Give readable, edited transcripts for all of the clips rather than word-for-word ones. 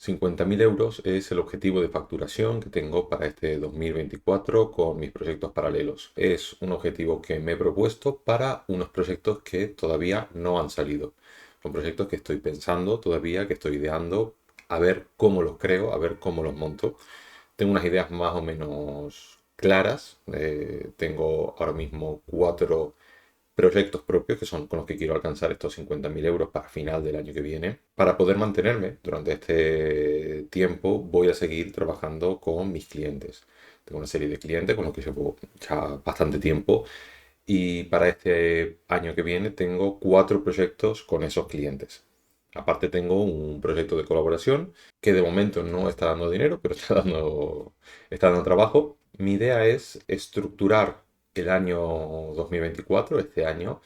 50.000 euros es el objetivo de facturación que tengo para este 2024 con mis proyectos paralelos. Es un objetivo que me he propuesto para unos proyectos que todavía no han salido. Son proyectos que estoy pensando todavía, que estoy ideando, a ver cómo los creo, a ver cómo los monto. Tengo unas ideas más o menos claras. Tengo ahora mismo cuatro proyectos propios que son con los que quiero alcanzar estos 50.000 euros para final del año que viene. Para poder mantenerme durante este tiempo voy a seguir trabajando con mis clientes. Tengo una serie de clientes con los que llevo ya bastante tiempo y para este año que viene tengo cuatro proyectos con esos clientes. Aparte tengo un proyecto de colaboración que de momento no está dando dinero, pero está dando trabajo. Mi idea es estructurar el año 2024, este año,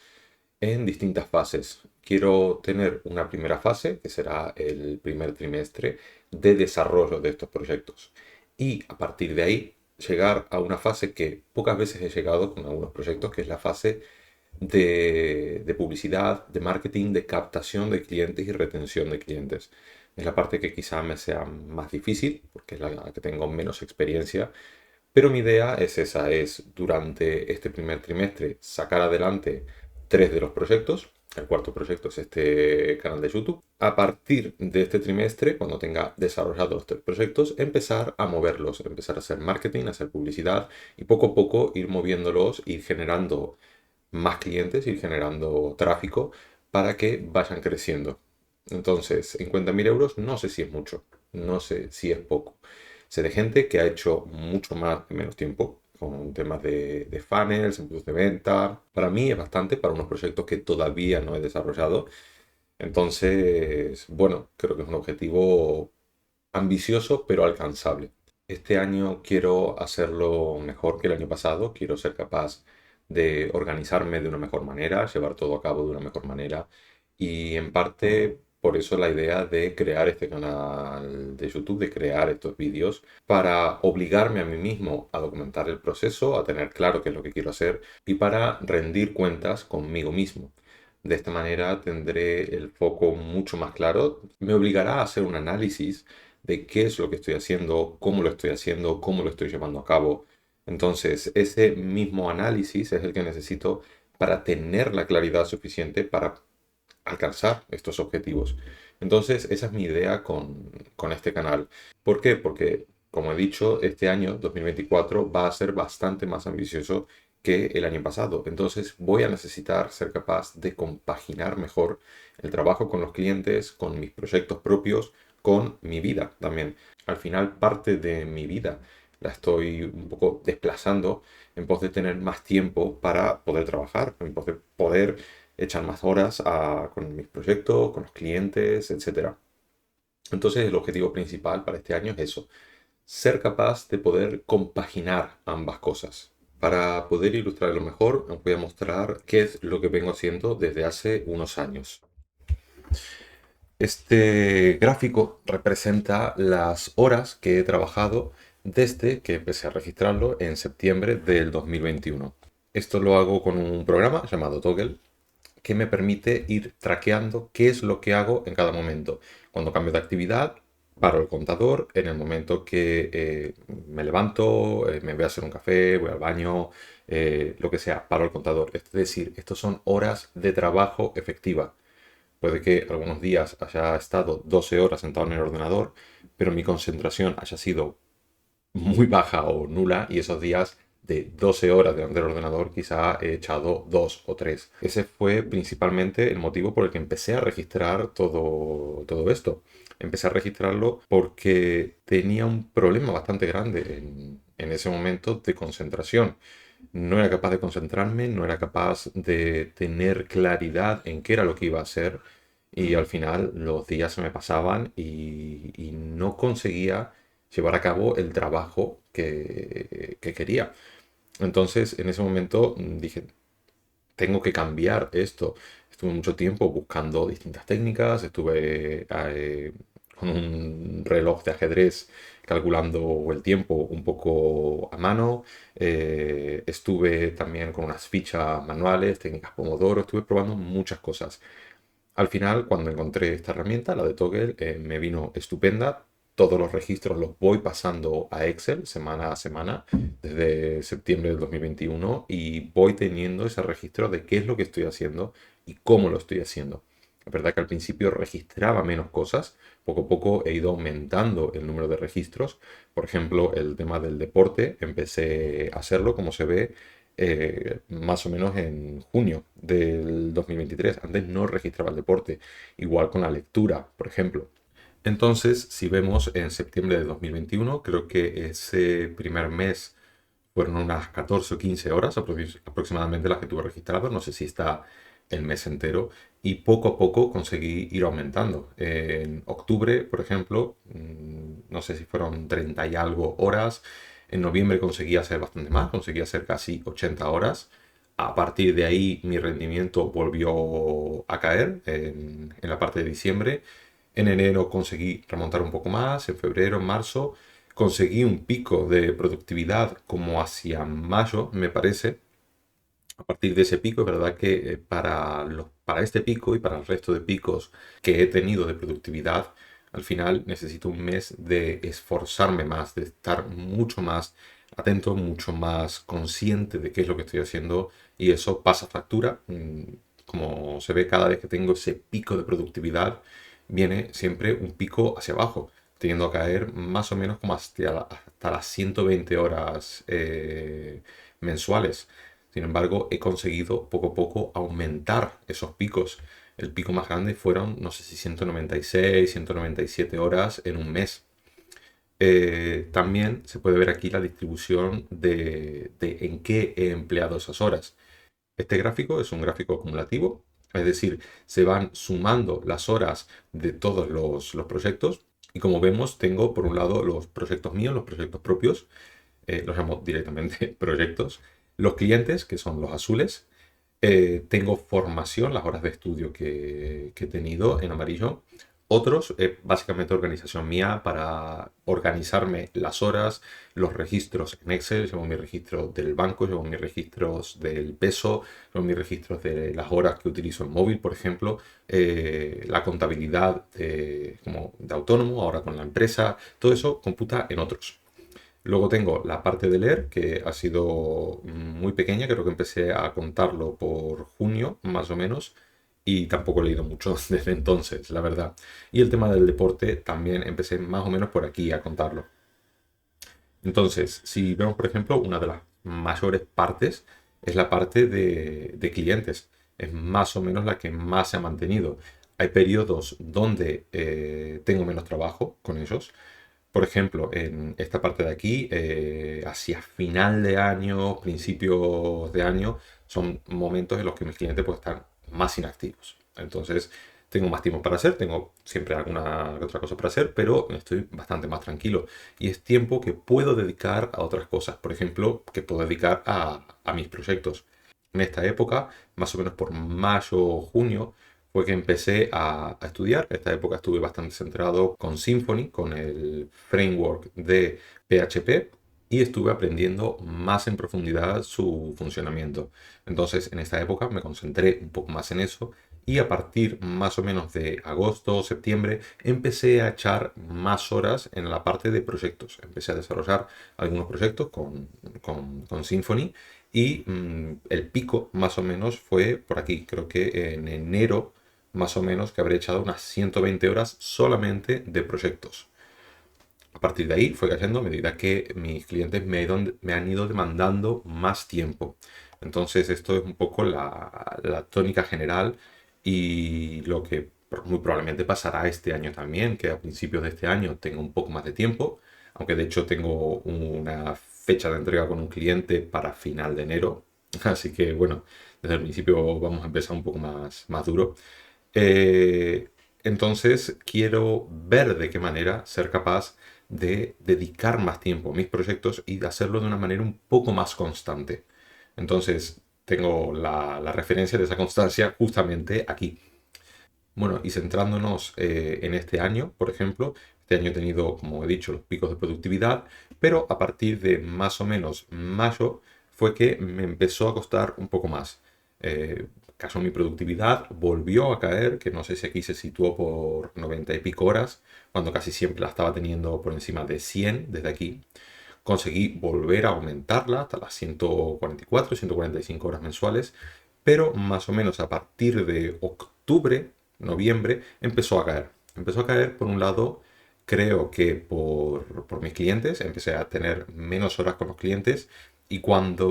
en distintas fases. Quiero tener una primera fase, que será el primer trimestre, de desarrollo de estos proyectos. Y a partir de ahí, llegar a una fase que pocas veces he llegado con algunos proyectos, que es la fase de publicidad, de marketing, de captación de clientes y retención de clientes. Es la parte que quizá me sea más difícil, porque es la que tengo menos experiencia, pero mi idea es esa, es durante este primer trimestre sacar adelante tres de los proyectos. El cuarto proyecto es este canal de YouTube. A partir de este trimestre, cuando tenga desarrollados los tres proyectos, empezar a moverlos, empezar a hacer marketing, a hacer publicidad y poco a poco ir moviéndolos, ir generando más clientes, ir generando tráfico para que vayan creciendo. Entonces, 50.000 euros no sé si es mucho, no sé si es poco. Sé de gente que ha hecho mucho más en menos tiempo con temas de funnels, embudos de venta. Para mí es bastante para unos proyectos que todavía no he desarrollado. Entonces, bueno, creo que es un objetivo ambicioso pero alcanzable. Este año quiero hacerlo mejor que el año pasado, quiero ser capaz de organizarme de una mejor manera, llevar todo a cabo de una mejor manera y en parte por eso la idea de crear este canal de YouTube, de crear estos vídeos para obligarme a mí mismo a documentar el proceso, a tener claro qué es lo que quiero hacer y para rendir cuentas conmigo mismo. De esta manera tendré el foco mucho más claro, me obligará a hacer un análisis de qué es lo que estoy haciendo, cómo lo estoy llevando a cabo. Entonces, ese mismo análisis es el que necesito para tener la claridad suficiente para alcanzar estos objetivos. Entonces, esa es mi idea con este canal. ¿Por qué? Porque, como he dicho, este año 2024 va a ser bastante más ambicioso que el año pasado. Entonces, voy a necesitar ser capaz de compaginar mejor el trabajo con los clientes, con mis proyectos propios, con mi vida también. Al final, parte de mi vida la estoy un poco desplazando en pos de tener más tiempo para poder trabajar, en pos de poder echar más horas con mis proyectos, con los clientes, etcétera. Entonces, el objetivo principal para este año es eso, ser capaz de poder compaginar ambas cosas. Para poder ilustrarlo mejor, os voy a mostrar qué es lo que vengo haciendo desde hace unos años. Este gráfico representa las horas que he trabajado desde que empecé a registrarlo en septiembre del 2021. Esto lo hago con un programa llamado Toggle que me permite ir traqueando qué es lo que hago en cada momento. Cuando cambio de actividad, paro el contador. En el momento que me levanto, me voy a hacer un café, voy al baño, lo que sea, paro el contador. Es decir, estos son horas de trabajo efectiva. Puede que algunos días haya estado 12 horas sentado en el ordenador, pero mi concentración haya sido muy baja o nula y esos días de 12 horas delante del ordenador quizá he echado 2 o 3. Ese fue principalmente el motivo por el que empecé a registrar todo esto. Empecé a registrarlo porque tenía un problema bastante grande en ese momento de concentración. No era capaz de concentrarme, no era capaz de tener claridad en qué era lo que iba a hacer y al final los días se me pasaban y no conseguía llevar a cabo el trabajo que quería. Entonces, en ese momento dije, tengo que cambiar esto. Estuve mucho tiempo buscando distintas técnicas, estuve con un reloj de ajedrez calculando el tiempo un poco a mano, estuve también con unas fichas manuales, técnicas Pomodoro, estuve probando muchas cosas. Al final, cuando encontré esta herramienta, la de Toggle, me vino estupenda. Todos los registros los voy pasando a Excel semana a semana desde septiembre del 2021 y voy teniendo ese registro de qué es lo que estoy haciendo y cómo lo estoy haciendo. La verdad que al principio registraba menos cosas, poco a poco he ido aumentando el número de registros. Por ejemplo, el tema del deporte, empecé a hacerlo, como se ve, más o menos en junio del 2023. Antes no registraba el deporte, igual con la lectura, por ejemplo. Entonces, si vemos en septiembre de 2021, creo que ese primer mes fueron unas 14 o 15 horas aproximadamente las que tuve registrado. No sé si está el mes entero. Y poco a poco conseguí ir aumentando. En octubre, por ejemplo, no sé si fueron 30 y algo horas. En noviembre conseguí hacer bastante más, conseguí hacer casi 80 horas. A partir de ahí mi rendimiento volvió a caer en la parte de diciembre. En enero conseguí remontar un poco más, en febrero, en marzo conseguí un pico de productividad como hacia mayo, me parece. A partir de ese pico, es verdad que para este pico y para el resto de picos que he tenido de productividad, al final necesito un mes de esforzarme más, de estar mucho más atento, mucho más consciente de qué es lo que estoy haciendo y eso pasa factura. Como se ve cada vez que tengo ese pico de productividad, viene siempre un pico hacia abajo, teniendo a caer más o menos como hasta las 120 horas mensuales. Sin embargo, he conseguido poco a poco aumentar esos picos. El pico más grande fueron, no sé si 196, 197 horas en un mes. También se puede ver aquí la distribución de en qué he empleado esas horas. Este gráfico es un gráfico acumulativo, es decir, se van sumando las horas de todos los proyectos. Y como vemos, tengo por un lado los proyectos míos, los proyectos propios, los llamo directamente proyectos. Los clientes, que son los azules. Tengo formación, las horas de estudio que he tenido en amarillo. Otros, básicamente organización mía para organizarme las horas, los registros en Excel. Llevo mis registros del banco, llevo mis registros del peso, llevo mis registros de las horas que utilizo en móvil, por ejemplo. La contabilidad como de autónomo, ahora con la empresa. Todo eso computa en otros. Luego tengo la parte de leer, que ha sido muy pequeña, creo que empecé a contarlo por junio, más o menos, y tampoco he leído mucho desde entonces, la verdad. Y el tema del deporte también empecé más o menos por aquí a contarlo. Entonces, si vemos, por ejemplo, una de las mayores partes es la parte de clientes. Es más o menos la que más se ha mantenido. Hay periodos donde tengo menos trabajo con ellos. Por ejemplo, en esta parte de aquí, hacia final de año, principios de año, son momentos en los que mis clientes pues, están más inactivos. Entonces, tengo más tiempo para hacer, tengo siempre alguna otra cosa para hacer, pero estoy bastante más tranquilo. Y es tiempo que puedo dedicar a otras cosas. Por ejemplo, que puedo dedicar a mis proyectos. En esta época, más o menos por mayo o junio, fue que empecé a estudiar. En esta época estuve bastante centrado con Symfony, con el framework de PHP, y estuve aprendiendo más en profundidad su funcionamiento. Entonces, en esta época me concentré un poco más en eso y a partir más o menos de agosto o septiembre empecé a echar más horas en la parte de proyectos. Empecé a desarrollar algunos proyectos con Symfony y el pico más o menos fue por aquí. Creo que en enero más o menos que habré echado unas 120 horas solamente de proyectos. A partir de ahí fue cayendo a medida que mis clientes me han ido demandando más tiempo. Entonces esto es un poco la tónica general y lo que muy probablemente pasará este año también, que a principios de este año tengo un poco más de tiempo, aunque de hecho tengo una fecha de entrega con un cliente para final de enero. Así que bueno, desde el principio vamos a empezar un poco más duro. Eh, entonces quiero ver de qué manera ser capaz de dedicar más tiempo a mis proyectos y de hacerlo de una manera un poco más constante. Entonces tengo la referencia de esa constancia justamente aquí. Bueno, y centrándonos en este año, por ejemplo, este año he tenido, como he dicho, los picos de productividad, pero a partir de más o menos mayo fue que me empezó a costar un poco más. cayó mi productividad, volvió a caer, que no sé si aquí se situó por 90 y pico horas, cuando casi siempre la estaba teniendo por encima de 100 desde aquí. Conseguí volver a aumentarla hasta las 144, 145 horas mensuales, pero más o menos a partir de octubre, noviembre, empezó a caer. Empezó a caer, por un lado, creo que por mis clientes, empecé a tener menos horas con los clientes y esta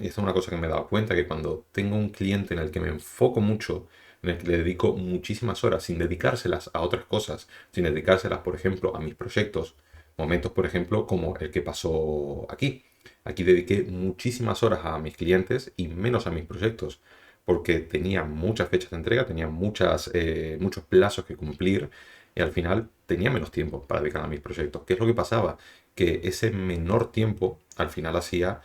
es una cosa que me he dado cuenta, que cuando tengo un cliente en el que me enfoco mucho, en el que le dedico muchísimas horas sin dedicárselas a otras cosas, sin dedicárselas, por ejemplo, a mis proyectos, momentos, por ejemplo, como el que pasó aquí. Aquí dediqué muchísimas horas a mis clientes y menos a mis proyectos, porque tenía muchas fechas de entrega, tenía muchos plazos que cumplir y al final tenía menos tiempo para dedicar a mis proyectos. ¿Qué es lo que pasaba? Que ese menor tiempo al final hacía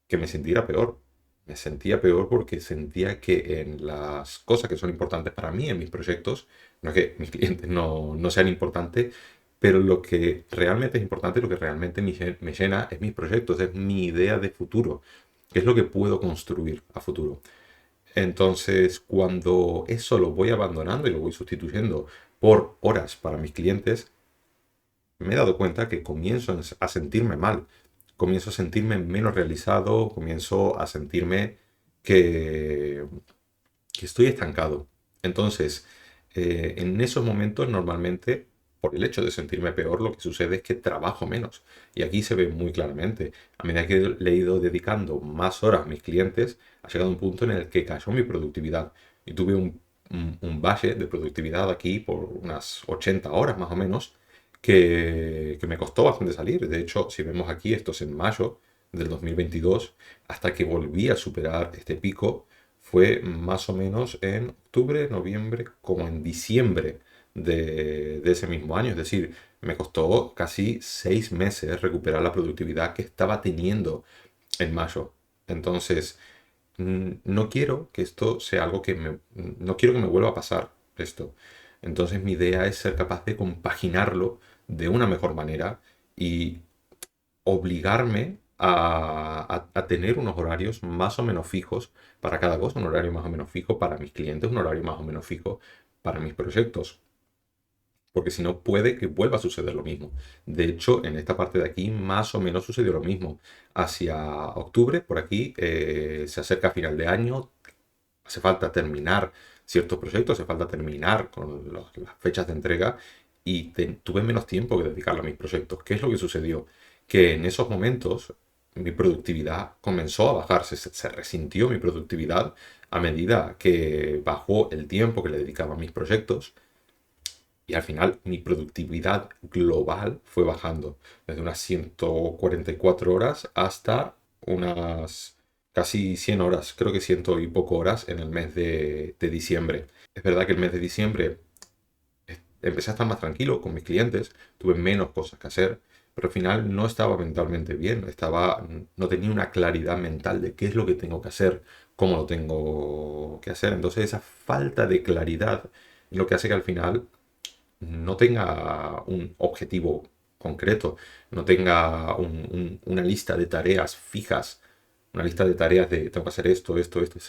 que me sintiera peor. Me sentía peor porque sentía que en las cosas que son importantes para mí, en mis proyectos, no es que mis clientes no sean importantes, pero lo que realmente es importante, lo que realmente me llena es mis proyectos, es mi idea de futuro, que es lo que puedo construir a futuro. Entonces, cuando eso lo voy abandonando y lo voy sustituyendo por horas para mis clientes, me he dado cuenta que comienzo a sentirme mal, comienzo a sentirme menos realizado, comienzo a sentirme que, que estoy estancado. Entonces, en esos momentos normalmente, por el hecho de sentirme peor, lo que sucede es que trabajo menos. Y aquí se ve muy claramente. A medida que le he ido dedicando más horas a mis clientes, ha llegado un punto en el que cayó mi productividad. Y tuve un valle de productividad aquí por unas 80 horas más o menos, que me costó bastante salir. De hecho, si vemos aquí, esto es en mayo del 2022, hasta que volví a superar este pico fue más o menos en octubre, noviembre, como en diciembre de ese mismo año. Es decir, me costó casi 6 meses recuperar la productividad que estaba teniendo en mayo. Entonces, no quiero que esto sea algo no quiero que me vuelva a pasar esto. Entonces, mi idea es ser capaz de compaginarlo de una mejor manera y obligarme a tener unos horarios más o menos fijos para cada cosa, un horario más o menos fijo para mis clientes, un horario más o menos fijo para mis proyectos, porque si no puede que vuelva a suceder lo mismo. De hecho, en esta parte de aquí más o menos sucedió lo mismo. Hacia octubre, por aquí, se acerca final de año, hace falta terminar ciertos proyectos, hace falta terminar con las fechas de entrega y tuve menos tiempo que dedicarle a mis proyectos. ¿Qué es lo que sucedió? Que en esos momentos mi productividad comenzó a bajarse, se resintió mi productividad a medida que bajó el tiempo que le dedicaba a mis proyectos y al final mi productividad global fue bajando desde unas 144 horas hasta unas casi 100 horas, creo que ciento y poco horas en el mes de diciembre. Es verdad que el mes de diciembre empecé a estar más tranquilo con mis clientes, tuve menos cosas que hacer, pero al final no estaba mentalmente bien, no tenía una claridad mental de qué es lo que tengo que hacer, cómo lo tengo que hacer. Entonces esa falta de claridad es lo que hace que al final no tenga un objetivo concreto, no tenga una lista de tareas fijas, una lista de tareas de tengo que hacer esto, esto, esto.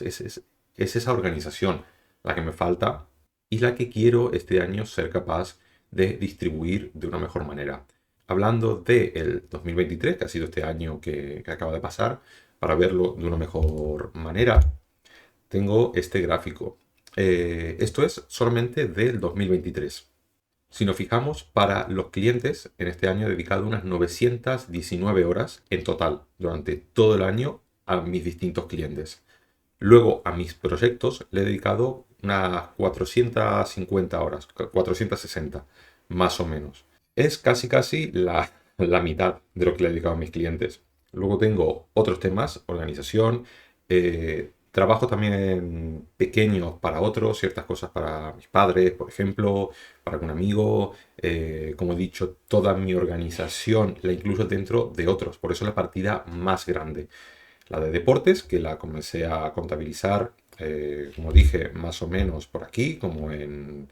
Es esa organización la que me falta y la que quiero este año ser capaz de distribuir de una mejor manera. Hablando del 2023, que ha sido este año que acaba de pasar, para verlo de una mejor manera, tengo este gráfico. Esto es solamente del 2023. Si nos fijamos, para los clientes, en este año he dedicado unas 919 horas en total durante todo el año a mis distintos clientes. Luego a mis proyectos le he dedicado unas 450 horas, 460 más o menos. Es casi la mitad de lo que le he dedicado a mis clientes. Luego tengo otros temas, organización, trabajo también pequeños para otros, ciertas cosas para mis padres, por ejemplo, para algún amigo. Como he dicho, toda mi organización la incluyo dentro de otros, por eso es la partida más grande. La de deportes, que la comencé a contabilizar, como dije, más o menos por aquí, como en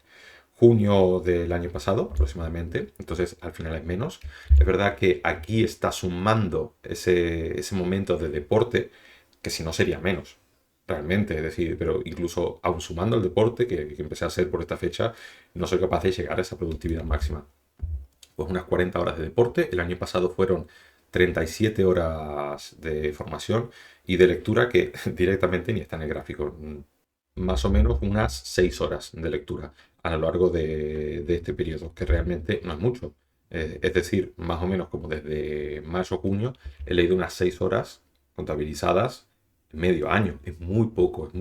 junio del año pasado aproximadamente. Entonces al final es menos. Es verdad que aquí está sumando ese momento de deporte, que si no sería menos. realmente, es decir, pero incluso aun sumando el deporte que empecé a hacer por esta fecha, no soy capaz de llegar a esa productividad máxima. Pues unas 40 horas de deporte, el año pasado fueron 37 horas de formación y de lectura que directamente ni está en el gráfico. Más o menos unas 6 horas de lectura a lo largo de este periodo, que realmente no es mucho. Es decir, más o menos como desde mayo-junio he leído unas 6 horas contabilizadas medio año. Es muy poco,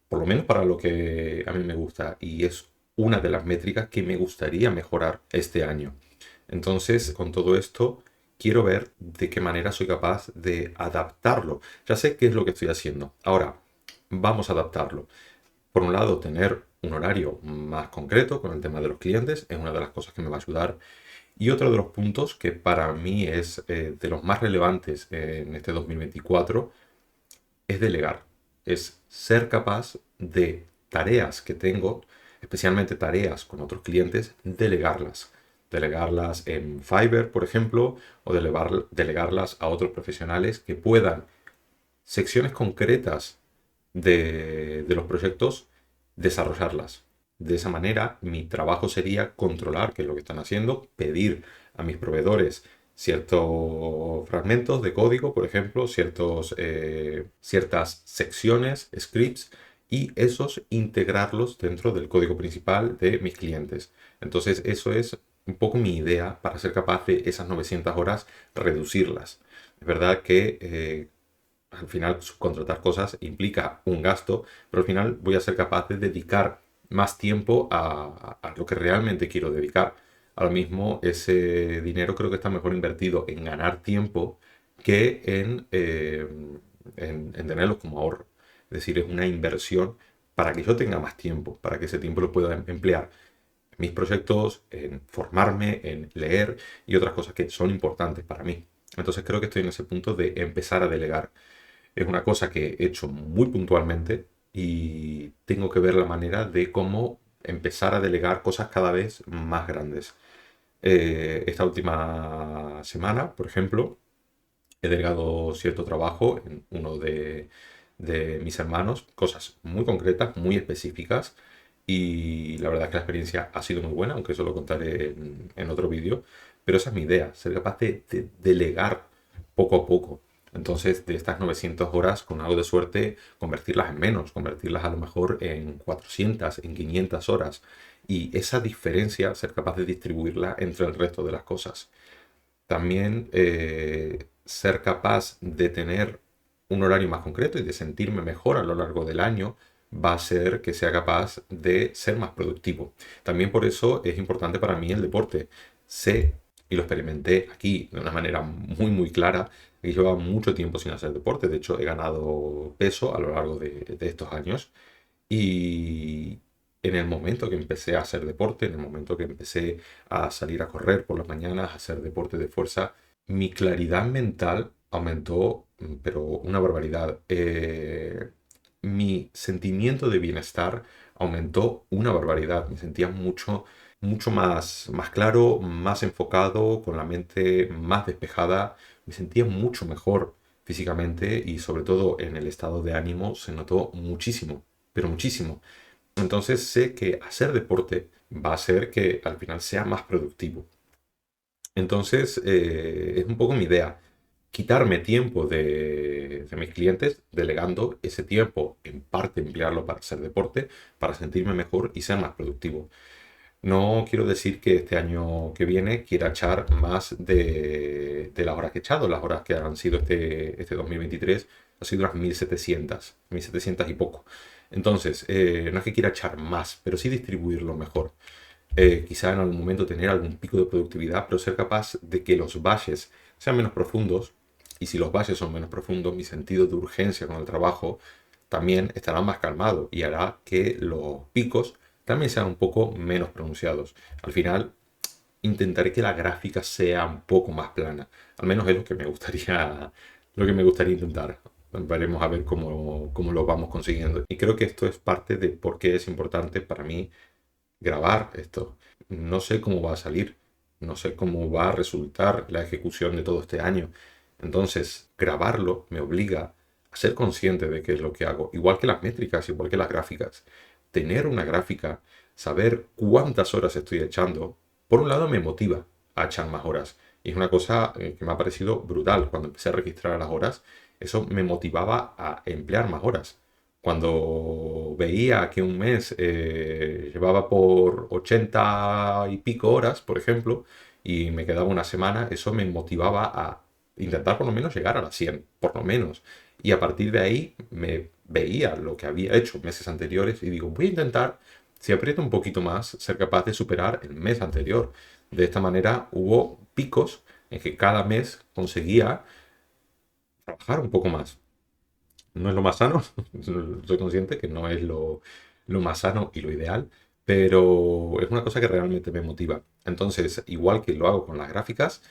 por lo menos para lo que a mí me gusta y es una de las métricas que me gustaría mejorar este año. Entonces, con todo esto, quiero ver de qué manera soy capaz de adaptarlo. Ya sé qué es lo que estoy haciendo. Ahora, vamos a adaptarlo. Por un lado, tener un horario más concreto con el tema de los clientes es una de las cosas que me va a ayudar. Y otro de los puntos que para mí es de los más relevantes en este 2024 es delegar. Es ser capaz de tareas que tengo, especialmente tareas con otros clientes, delegarlas. Delegarlas en Fiverr, por ejemplo, o delegarlas a otros profesionales que puedan secciones concretas de los proyectos, desarrollarlas. De esa manera, mi trabajo sería controlar qué es lo que están haciendo, pedir a mis proveedores ciertos fragmentos de código, por ejemplo, ciertas secciones, scripts, y esos integrarlos dentro del código principal de mis clientes. Entonces, eso es un poco mi idea para ser capaz de esas 900 horas reducirlas. Es verdad que al final subcontratar cosas implica un gasto, pero al final voy a ser capaz de dedicar más tiempo a lo que realmente quiero dedicar. Ahora mismo ese dinero creo que está mejor invertido en ganar tiempo que en tenerlo como ahorro. Es decir, es una inversión para que yo tenga más tiempo, para que ese tiempo lo pueda emplear en mis proyectos, en formarme, en leer y otras cosas que son importantes para mí. Entonces creo que estoy en ese punto de empezar a delegar. Es una cosa que he hecho muy puntualmente y tengo que ver la manera de cómo empezar a delegar cosas cada vez más grandes. Esta última semana, por ejemplo, he delegado cierto trabajo en uno de mis hermanos, cosas muy concretas, muy específicas, y la verdad es que la experiencia ha sido muy buena, aunque eso lo contaré en otro vídeo, pero esa es mi idea, ser capaz de delegar poco a poco. Entonces, de estas 900 horas, con algo de suerte, convertirlas en menos, convertirlas a lo mejor en 400, en 500 horas. Y esa diferencia, ser capaz de distribuirla entre el resto de las cosas. También ser capaz de tener un horario más concreto y de sentirme mejor a lo largo del año va a hacer que sea capaz de ser más productivo. También por eso es importante para mí el deporte. Sé, y lo experimenté aquí de una manera muy muy clara, que llevaba mucho tiempo sin hacer deporte. De hecho, he ganado peso a lo largo de estos años. Y en el momento que empecé a hacer deporte, en el momento que empecé a salir a correr por las mañanas, a hacer deporte de fuerza, mi claridad mental aumentó, pero una barbaridad. Mi sentimiento de bienestar aumentó una barbaridad. Me sentía mucho más claro, más enfocado, con la mente más despejada. Me sentía mucho mejor físicamente y sobre todo en el estado de ánimo se notó muchísimo, pero muchísimo. Entonces sé que hacer deporte va a hacer que al final sea más productivo. Entonces es un poco mi idea, quitarme tiempo de mis clientes, delegando ese tiempo, en parte emplearlo para hacer deporte, para sentirme mejor y ser más productivo. No quiero decir que este año que viene quiera echar más de las horas que he echado. Las horas que han sido este 2023 han sido unas 1700 y poco. Entonces, no es que quiera echar más, pero sí distribuirlo mejor. Quizá en algún momento tener algún pico de productividad, pero ser capaz de que los valles sean menos profundos. Y si los valles son menos profundos, mi sentido de urgencia con el trabajo también estará más calmado y hará que los picos también sean un poco menos pronunciados. Al final, intentaré que la gráfica sea un poco más plana. Al menos es lo que me gustaría intentar. Veremos a ver cómo lo vamos consiguiendo. Y creo que esto es parte de por qué es importante para mí grabar esto. No sé cómo va a salir, no sé cómo va a resultar la ejecución de todo este año. Entonces, grabarlo me obliga ser consciente de qué es lo que hago, igual que las métricas, igual que las gráficas. Tener una gráfica, saber cuántas horas estoy echando, por un lado me motiva a echar más horas. Y es una cosa que me ha parecido brutal. Cuando empecé a registrar las horas, eso me motivaba a emplear más horas. Cuando veía que un mes llevaba por 80 y pico horas, por ejemplo, y me quedaba una semana, eso me motivaba a intentar por lo menos llegar a las 100, por lo menos. Y a partir de ahí me veía lo que había hecho meses anteriores y digo, voy a intentar, si aprieto un poquito más, ser capaz de superar el mes anterior. De esta manera hubo picos en que cada mes conseguía trabajar un poco más. No es lo más sano, soy consciente que no es lo más sano y lo ideal, pero es una cosa que realmente me motiva. Entonces, igual que lo hago con las gráficas,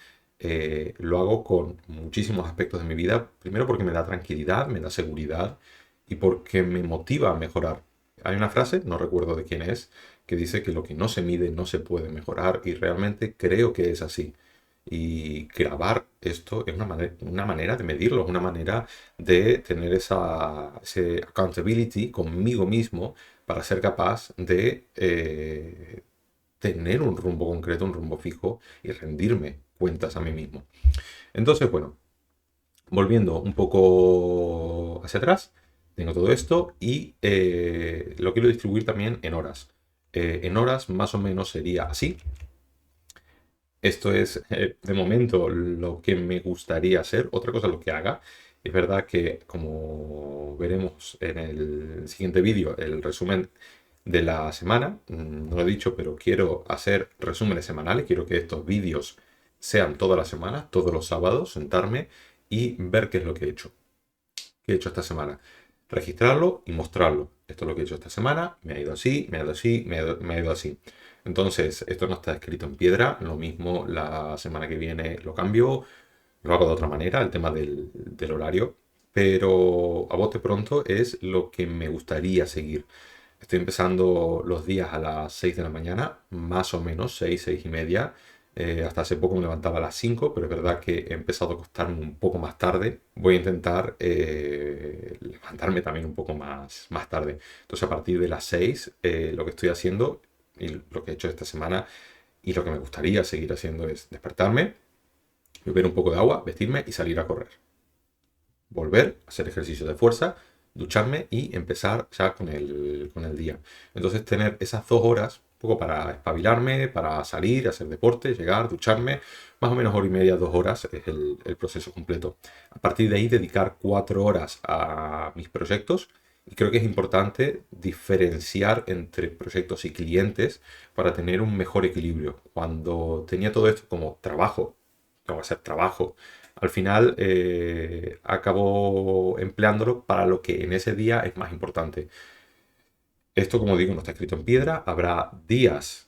lo hago con muchísimos aspectos de mi vida. Primero porque me da tranquilidad, me da seguridad y porque me motiva a mejorar. Hay una frase, no recuerdo de quién es, que dice que lo que no se mide no se puede mejorar y realmente creo que es así. Y grabar esto es una manera de medirlo, es una manera de tener ese accountability conmigo mismo para ser capaz de tener un rumbo concreto, un rumbo fijo y rendirme cuentas a mí mismo. Entonces, bueno, volviendo un poco hacia atrás, tengo todo esto y lo quiero distribuir también en horas. En horas más o menos sería así. Esto es de momento lo que me gustaría hacer. Otra cosa lo que haga. Es verdad que como veremos en el siguiente vídeo, el resumen de la semana, no lo he dicho, pero quiero hacer resúmenes semanales. Quiero que estos vídeos sean todas las semanas, todos los sábados, sentarme y ver qué es lo que he hecho. ¿Qué he hecho esta semana? Registrarlo y mostrarlo. Esto es lo que he hecho esta semana. Me ha ido así, me ha ido así, me ha ido así. Entonces, esto no está escrito en piedra. Lo mismo la semana que viene lo cambio. Lo hago de otra manera, el tema del horario. Pero a bote pronto es lo que me gustaría seguir. Estoy empezando los días a las 6 de la mañana, más o menos, 6, 6 y media. Hasta hace poco me levantaba a las 5, pero es verdad que he empezado a acostarme un poco más tarde. Voy a intentar levantarme también un poco más tarde. Entonces, a partir de las 6, lo que estoy haciendo y lo que he hecho esta semana y lo que me gustaría seguir haciendo es despertarme, beber un poco de agua, vestirme y salir a correr. Volver a hacer ejercicio de fuerza, ducharme y empezar ya con el día. Entonces tener esas 2 horas, un poco para espabilarme, para salir, hacer deporte, llegar, ducharme, más o menos hora y media, 2 horas es el proceso completo. A partir de ahí dedicar 4 horas a mis proyectos. Y creo que es importante diferenciar entre proyectos y clientes para tener un mejor equilibrio. Cuando tenía todo esto como trabajo, tengo que hacer trabajo, al final acabo empleándolo para lo que en ese día es más importante. Esto, como digo, no está escrito en piedra. Habrá días,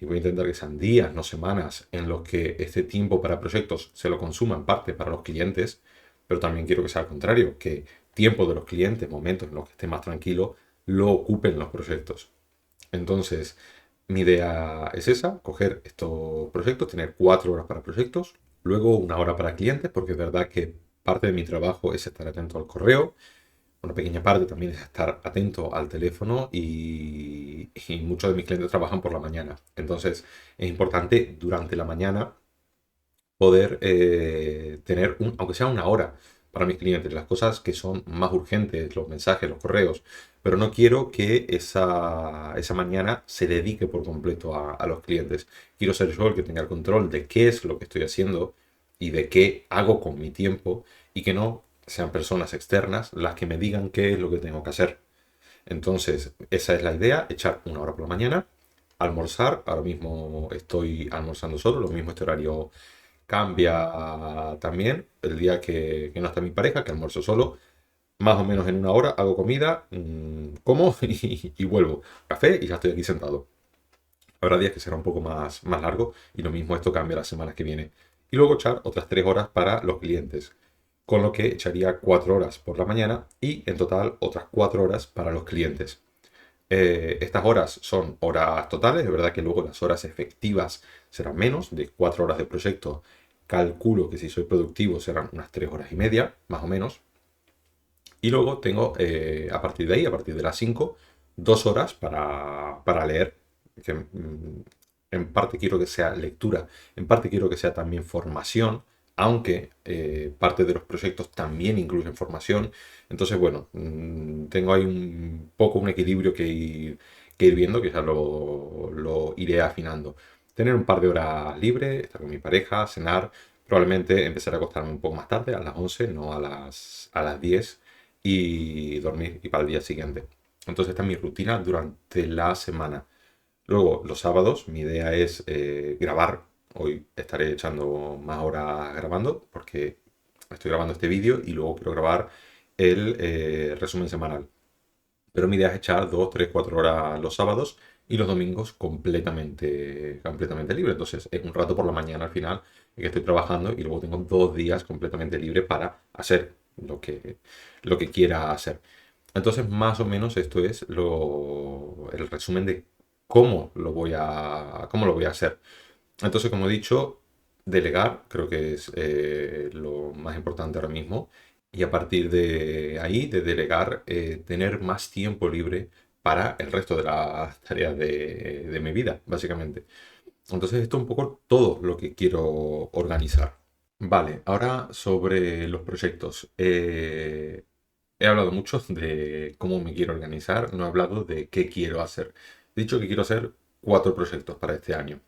y voy a intentar que sean días, no semanas, en los que este tiempo para proyectos se lo consuma en parte para los clientes, pero también quiero que sea al contrario, que tiempo de los clientes, momentos en los que esté más tranquilo, lo ocupen los proyectos. Entonces, mi idea es esa, coger estos proyectos, tener 4 horas para proyectos, luego 1 hora para clientes, porque es verdad que parte de mi trabajo es estar atento al correo, una pequeña parte también es estar atento al teléfono y muchos de mis clientes trabajan por la mañana. Entonces, es importante durante la mañana poder tener, aunque sea 1 hora para mis clientes, las cosas que son más urgentes, los mensajes, los correos, pero no quiero que esa mañana se dedique por completo a los clientes. Quiero ser yo el que tenga el control de qué es lo que estoy haciendo y de qué hago con mi tiempo y que no sean personas externas las que me digan qué es lo que tengo que hacer. Entonces, esa es la idea, echar 1 hora por la mañana, almorzar, ahora mismo estoy almorzando solo, lo mismo este horario cambia también el día que no está mi pareja, que almuerzo solo. Más o menos en 1 hora hago comida, como y vuelvo. Café y ya estoy aquí sentado. Habrá días que será un poco más largo y lo mismo esto cambia las semanas que viene. Y luego echar otras 3 horas para los clientes. Con lo que echaría 4 horas por la mañana y en total otras 4 horas para los clientes. Estas horas son horas totales, es verdad que luego las horas efectivas serán menos, de 4 horas de proyecto. Calculo que si soy productivo serán unas 3 horas y media, más o menos. Y luego tengo, a partir de ahí, a partir de las 5, 2 horas para leer, que en parte quiero que sea lectura, en parte quiero que sea también formación, aunque parte de los proyectos también incluyen formación. Entonces, bueno, tengo ahí un poco un equilibrio que ir viendo, que ya lo iré afinando. Tener un par de horas libre, estar con mi pareja, cenar, probablemente empezar a acostarme un poco más tarde, a las 11, no a las 10, y dormir y para el día siguiente. Entonces esta es mi rutina durante la semana. Luego, los sábados, mi idea es grabar. Hoy estaré echando más horas grabando porque estoy grabando este vídeo y luego quiero grabar el resumen semanal. Pero mi idea es echar 2, 3, 4 horas los sábados y los domingos completamente libre. Entonces es un rato por la mañana al final en que estoy trabajando y luego tengo 2 días completamente libre para hacer lo que quiera hacer. Entonces más o menos esto es el resumen de cómo lo voy a hacer. Entonces, como he dicho, delegar creo que es lo más importante ahora mismo. Y a partir de ahí, de delegar, tener más tiempo libre para el resto de las tareas de mi vida, básicamente. Entonces, esto es un poco todo lo que quiero organizar. Vale, ahora sobre los proyectos. He hablado mucho de cómo me quiero organizar, no he hablado de qué quiero hacer. He dicho que quiero hacer 4 proyectos para este año.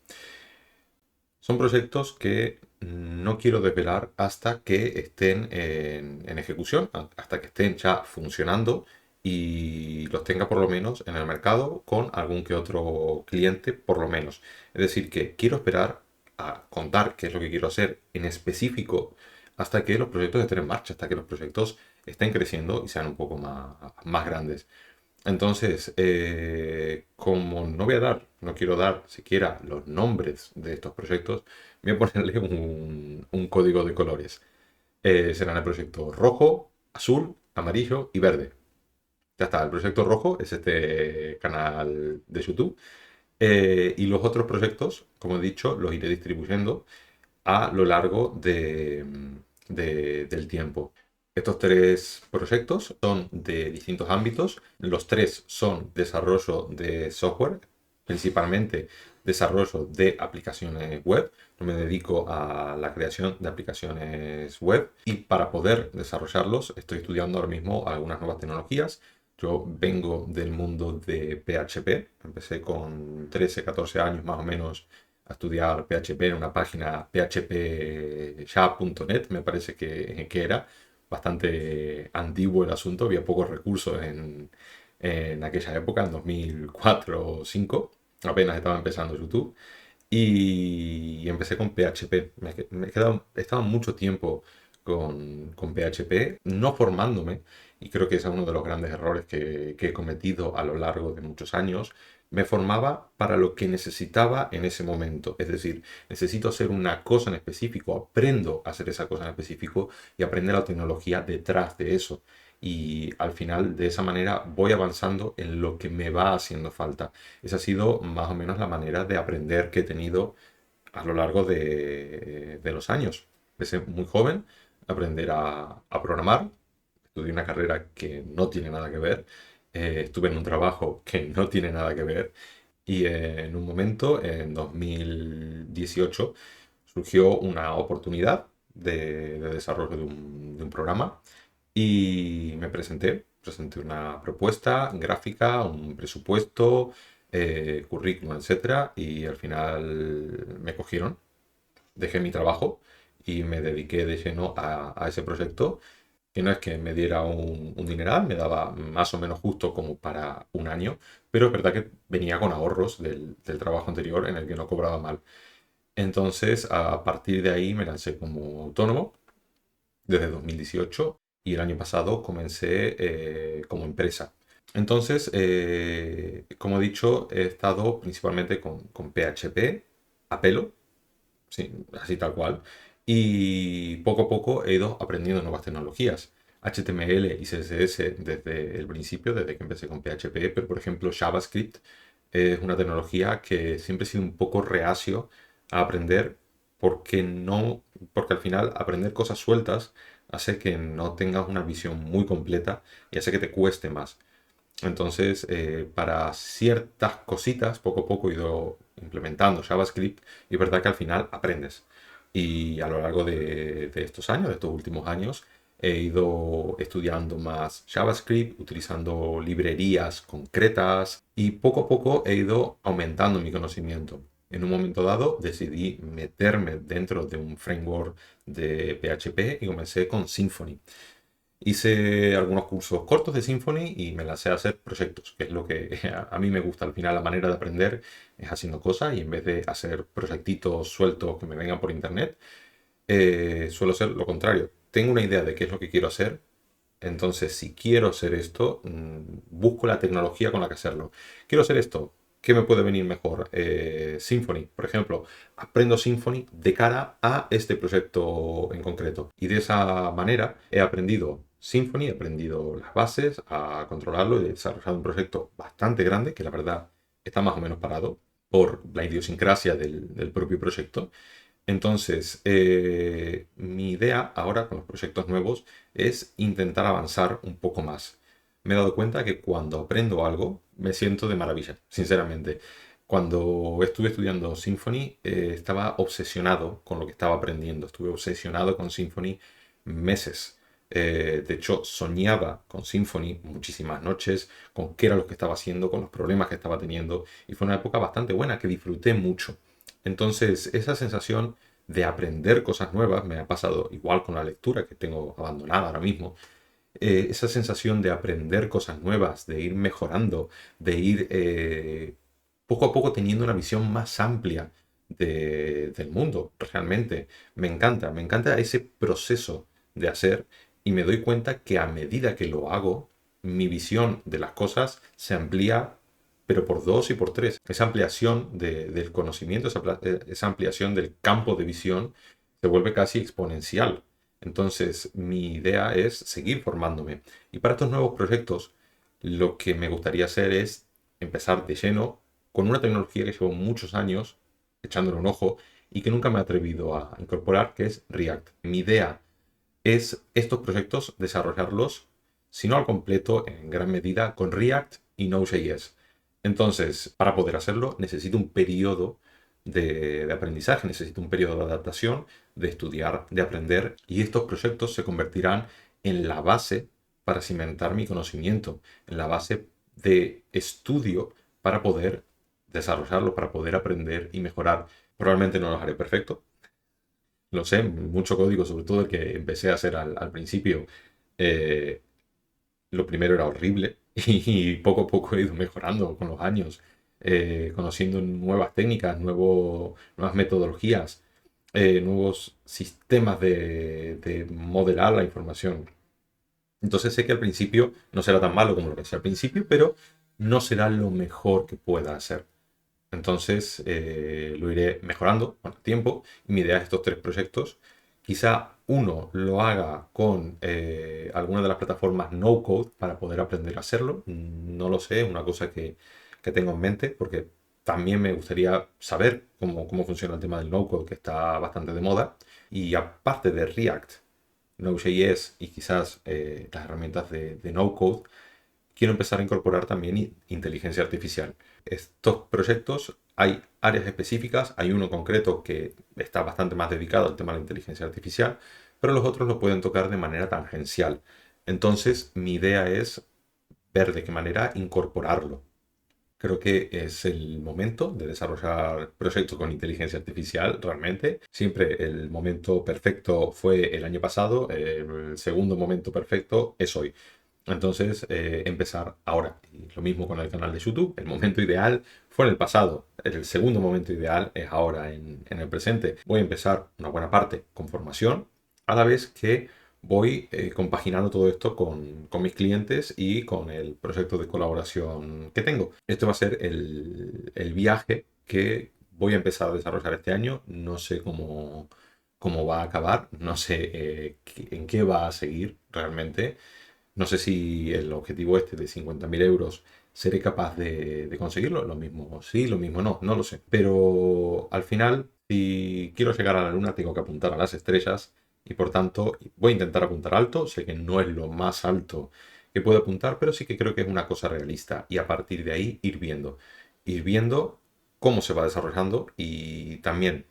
Son proyectos que no quiero desvelar hasta que estén en ejecución, hasta que estén ya funcionando y los tenga por lo menos en el mercado con algún que otro cliente, por lo menos. Es decir, que quiero esperar a contar qué es lo que quiero hacer en específico hasta que los proyectos estén en marcha, hasta que los proyectos estén creciendo y sean un poco más grandes. Entonces, como no quiero dar siquiera los nombres de estos proyectos, voy a ponerle un código de colores. Serán el proyecto rojo, azul, amarillo y verde. Ya está, el proyecto rojo es este canal de YouTube. Y los otros proyectos, como he dicho, los iré distribuyendo a lo largo del tiempo. Estos 3 proyectos son de distintos ámbitos. Los 3 son desarrollo de software, principalmente desarrollo de aplicaciones web. Yo me dedico a la creación de aplicaciones web y para poder desarrollarlos estoy estudiando ahora mismo algunas nuevas tecnologías. Yo vengo del mundo de PHP. Empecé con 13, 14 años más o menos a estudiar PHP en una página phpsha.net, me parece que era bastante antiguo el asunto, había pocos recursos en aquella época, en 2004 o 2005, apenas estaba empezando YouTube. Y empecé con PHP. He estado mucho tiempo con PHP, no formándome, y creo que ese es uno de los grandes errores que he cometido a lo largo de muchos años. Me formaba para lo que necesitaba en ese momento. Es decir, necesito hacer una cosa en específico, aprendo a hacer esa cosa en específico y aprender la tecnología detrás de eso. Y al final, de esa manera, voy avanzando en lo que me va haciendo falta. Esa ha sido más o menos la manera de aprender que he tenido a lo largo de los años. Empecé muy joven a aprender a programar. Estudié una carrera que no tiene nada que ver. Estuve en un trabajo que no tiene nada que ver. Y en un momento, en 2018, surgió una oportunidad de desarrollo de un programa y me presenté una propuesta gráfica, un presupuesto, currículum, etcétera, y al final me cogieron, dejé mi trabajo y me dediqué de lleno a ese proyecto, que no es que me diera un dineral, me daba más o menos justo como para un año, pero es verdad que venía con ahorros del trabajo anterior en el que no cobraba mal. Entonces, a partir de ahí me lancé como autónomo desde 2018 y el año pasado comencé como empresa. Entonces, como he dicho, he estado principalmente con PHP a pelo, sí, así tal cual, y poco a poco he ido aprendiendo nuevas tecnologías. HTML y CSS desde el principio, desde que empecé con PHP, pero por ejemplo JavaScript es una tecnología que siempre he sido un poco reacio a aprender porque no, porque al final aprender cosas sueltas hace que no tengas una visión muy completa y hace que te cueste más. Entonces, para ciertas cositas, poco a poco he ido implementando JavaScript y es verdad que al final aprendes. Y a lo largo de estos años, de estos últimos años, he ido estudiando más JavaScript, utilizando librerías concretas y poco a poco he ido aumentando mi conocimiento. En un momento dado decidí meterme dentro de un framework de PHP y comencé con Symfony. Hice algunos cursos cortos de Symfony y me lancé a hacer proyectos, que es lo que a mí me gusta. Al final la manera de aprender es haciendo cosas y en vez de hacer proyectitos sueltos que me vengan por internet, suelo hacer lo contrario. Tengo una idea de qué es lo que quiero hacer, entonces si quiero hacer esto, busco la tecnología con la que hacerlo. Quiero hacer esto, ¿qué me puede venir mejor? Symfony, por ejemplo. Aprendo Symfony de cara a este proyecto en concreto. Y de esa manera he aprendido Symfony, he aprendido las bases, a controlarlo y he desarrollado un proyecto bastante grande que la verdad está más o menos parado por la idiosincrasia del propio proyecto. Entonces, mi idea ahora con los proyectos nuevos es intentar avanzar un poco más. Me he dado cuenta que cuando aprendo algo me siento de maravilla, sinceramente. Cuando estuve estudiando Symfony, estaba obsesionado con lo que estaba aprendiendo. Estuve obsesionado con Symfony meses. De hecho, soñaba con Symfony muchísimas noches, con qué era lo que estaba haciendo, con los problemas que estaba teniendo. Y fue una época bastante buena que disfruté mucho. Entonces, esa sensación de aprender cosas nuevas me ha pasado igual con la lectura que tengo abandonada ahora mismo. Esa sensación de aprender cosas nuevas, de ir mejorando, de ir poco a poco teniendo una visión más amplia del mundo, realmente. Me encanta ese proceso de hacer y me doy cuenta que a medida que lo hago, mi visión de las cosas se amplía, pero por dos y por tres. Esa ampliación del conocimiento, esa ampliación del campo de visión se vuelve casi exponencial. Entonces, mi idea es seguir formándome. Y para estos nuevos proyectos, lo que me gustaría hacer es empezar de lleno con una tecnología que llevo muchos años echándole un ojo y que nunca me he atrevido a incorporar, que es React. Mi idea es estos proyectos desarrollarlos, si no al completo, en gran medida con React y Node.js. Entonces, para poder hacerlo, necesito un periodo de aprendizaje, necesito un periodo de adaptación, de estudiar, de aprender, y estos proyectos se convertirán en la base para cimentar mi conocimiento, en la base de estudio para poder desarrollarlo, para poder aprender y mejorar. Probablemente no los haré perfecto, lo sé, mucho código, sobre todo el que empecé a hacer al principio. eh, lo primero era horrible y poco a poco he ido mejorando con los años, conociendo nuevas técnicas, nuevas metodologías, nuevos sistemas de modelar la información. Entonces sé que al principio no será tan malo como lo que hacía al principio, pero no será lo mejor que pueda hacer. Entonces lo iré mejorando con el tiempo. Y mi idea es estos tres proyectos. Quizá uno lo haga con alguna de las plataformas no code para poder aprender a hacerlo. No lo sé, es una cosa que tengo en mente porque también me gustaría saber cómo funciona el tema del no code que está bastante de moda. Y aparte de React, Node.js y quizás las herramientas de no code, quiero empezar a incorporar también inteligencia artificial. Estos proyectos hay áreas específicas, hay uno concreto que está bastante más dedicado al tema de la inteligencia artificial, pero los otros lo pueden tocar de manera tangencial. Entonces, mi idea es ver de qué manera incorporarlo. Creo que es el momento de desarrollar proyectos con inteligencia artificial realmente. Siempre el momento perfecto fue el año pasado, el segundo momento perfecto es hoy. Entonces, empezar ahora. Y lo mismo con el canal de YouTube. El momento ideal fue en el pasado. El segundo momento ideal es ahora, en el presente. Voy a empezar una buena parte con formación, a la vez que voy compaginando todo esto con mis clientes y con el proyecto de colaboración que tengo. Este va a ser el viaje que voy a empezar a desarrollar este año. No sé cómo va a acabar, no sé en qué va a seguir realmente. No sé si el objetivo este de 50.000 euros seré capaz de conseguirlo. Lo mismo sí, lo mismo no, no lo sé. Pero al final, si quiero llegar a la luna, tengo que apuntar a las estrellas y por tanto voy a intentar apuntar alto. Sé que no es lo más alto que puedo apuntar, pero sí que creo que es una cosa realista y a partir de ahí ir viendo cómo se va desarrollando y también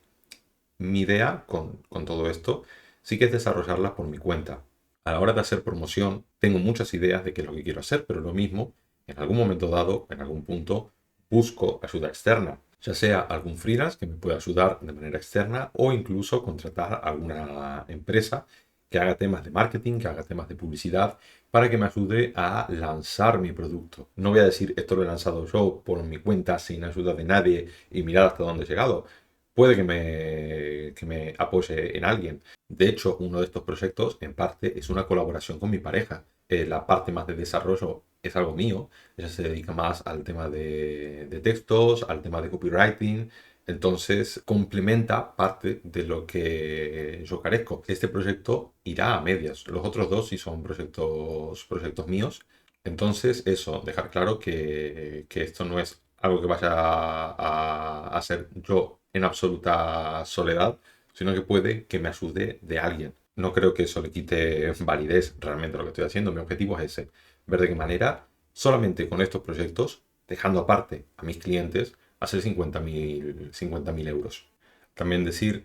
mi idea con todo esto sí que es desarrollarla por mi cuenta. A la hora de hacer promoción, tengo muchas ideas de qué es lo que quiero hacer, pero lo mismo, en algún momento dado, en algún punto, busco ayuda externa, ya sea algún freelance que me pueda ayudar de manera externa o incluso contratar a alguna empresa que haga temas de marketing, que haga temas de publicidad, para que me ayude a lanzar mi producto. No voy a decir esto lo he lanzado yo por mi cuenta sin ayuda de nadie y mirar hasta dónde he llegado. Puede que me apoye en alguien. De hecho, uno de estos proyectos en parte es una colaboración con mi pareja. La parte más de desarrollo es algo mío. Ella se dedica más al tema de textos, al tema de copywriting. Entonces, complementa parte de lo que yo carezco. Este proyecto irá a medias. Los otros dos sí son proyectos míos. Entonces, eso, dejar claro que esto no es algo que vaya a hacer yo en absoluta soledad, sino que puede que me ayude de alguien. No creo que eso le quite validez realmente a lo que estoy haciendo. Mi objetivo es ese, ver de qué manera, solamente con estos proyectos, dejando aparte a mis clientes, hacer 50.000 euros. También decir,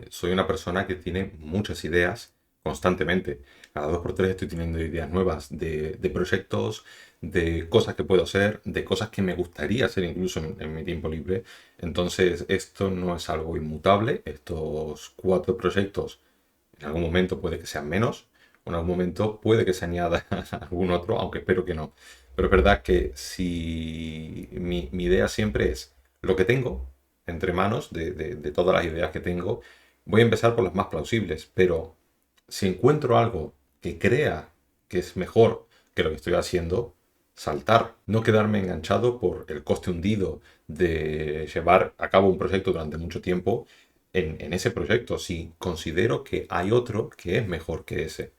soy una persona que tiene muchas ideas constantemente. Cada dos por tres estoy teniendo ideas nuevas de proyectos, de cosas que puedo hacer, de cosas que me gustaría hacer incluso en mi tiempo libre. Entonces, esto no es algo inmutable. Estos cuatro proyectos, en algún momento puede que sean menos, o en algún momento puede que se añada algún otro, aunque espero que no. Pero es verdad que si mi idea siempre es lo que tengo entre manos, de todas las ideas que tengo, voy a empezar por las más plausibles, pero si encuentro algo que crea que es mejor que lo que estoy haciendo, saltar, no quedarme enganchado por el coste hundido de llevar a cabo un proyecto durante mucho tiempo en ese proyecto, si considero que hay otro que es mejor que ese.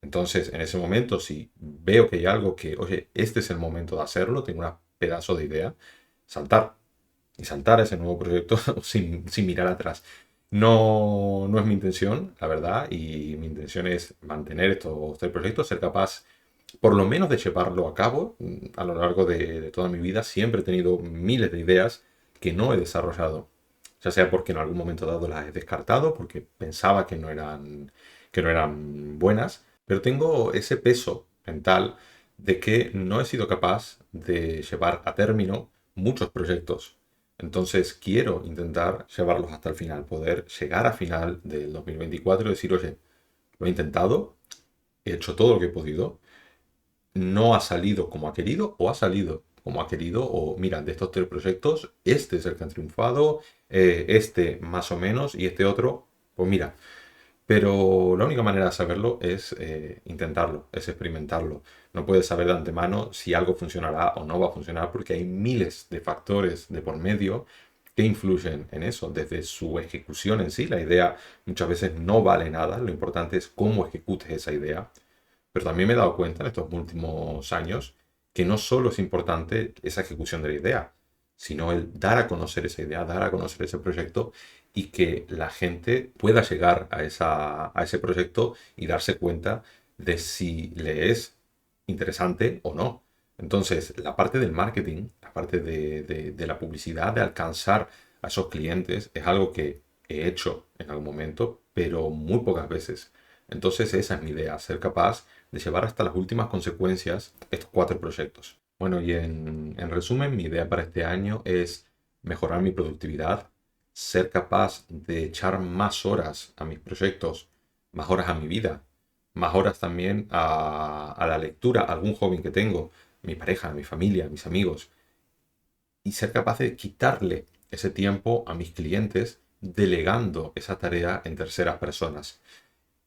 Entonces, en ese momento, si veo que hay algo que, oye, este es el momento de hacerlo, tengo un pedazo de idea, saltar y saltar a ese nuevo proyecto sin mirar atrás. No, no es mi intención, la verdad, y mi intención es mantener estos tres proyectos, ser capaz por lo menos de llevarlo a cabo. A lo largo de toda mi vida siempre he tenido miles de ideas que no he desarrollado, ya sea porque en algún momento dado las he descartado, porque pensaba que no eran buenas, pero tengo ese peso mental de que no he sido capaz de llevar a término muchos proyectos. Entonces quiero intentar llevarlos hasta el final, poder llegar a final del 2024 y decir, oye, lo he intentado, he hecho todo lo que he podido, no ha salido como ha querido o ha salido como ha querido, o mira, de estos tres proyectos, este es el que ha triunfado, este más o menos y este otro, pues mira. Pero la única manera de saberlo es intentarlo, es experimentarlo. No puedes saber de antemano si algo funcionará o no va a funcionar porque hay miles de factores de por medio que influyen en eso, desde su ejecución en sí. La idea muchas veces no vale nada, lo importante es cómo ejecutes esa idea. Pero también me he dado cuenta en estos últimos años que no solo es importante esa ejecución de la idea, sino el dar a conocer esa idea, dar a conocer ese proyecto y que la gente pueda llegar a ese proyecto y darse cuenta de si le es interesante o no. Entonces, la parte del marketing, la parte de la publicidad, de alcanzar a esos clientes, es algo que he hecho en algún momento, pero muy pocas veces. Entonces, esa es mi idea, ser capaz de llevar hasta las últimas consecuencias estos cuatro proyectos. Bueno, y en resumen, mi idea para este año es mejorar mi productividad, ser capaz de echar más horas a mis proyectos, más horas a mi vida, más horas también a la lectura, a algún hobby que tengo, mi pareja, mi familia, mis amigos, y ser capaz de quitarle ese tiempo a mis clientes delegando esa tarea en terceras personas.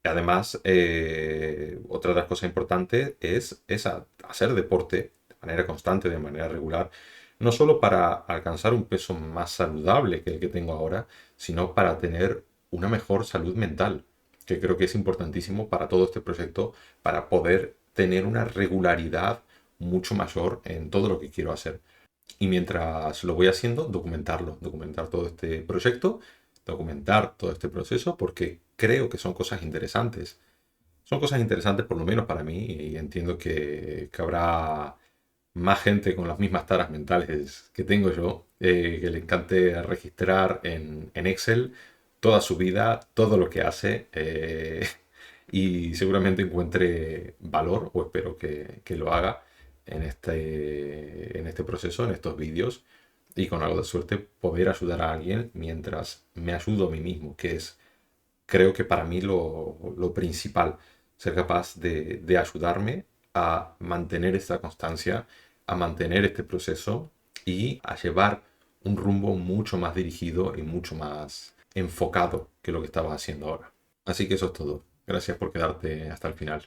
Además, otra de las cosas importantes es esa, hacer deporte de manera constante, de manera regular, no solo para alcanzar un peso más saludable que el que tengo ahora, sino para tener una mejor salud mental, que creo que es importantísimo para todo este proyecto, para poder tener una regularidad mucho mayor en todo lo que quiero hacer. Y mientras lo voy haciendo, documentarlo, documentar todo este proyecto, documentar todo este proceso porque creo que son cosas interesantes. Son cosas interesantes por lo menos para mí y entiendo que habrá más gente con las mismas taras mentales que tengo yo, que le encante registrar en Excel toda su vida, todo lo que hace, y seguramente encuentre valor, o espero que lo haga en este proceso, en estos vídeos, y con algo de suerte poder ayudar a alguien mientras me ayudo a mí mismo, que es, creo que para mí lo principal, ser capaz de ayudarme a mantener esta constancia, a mantener este proceso y a llevar un rumbo mucho más dirigido y mucho más enfocado que lo que estaba haciendo ahora. Así que eso es todo. Gracias por quedarte hasta el final.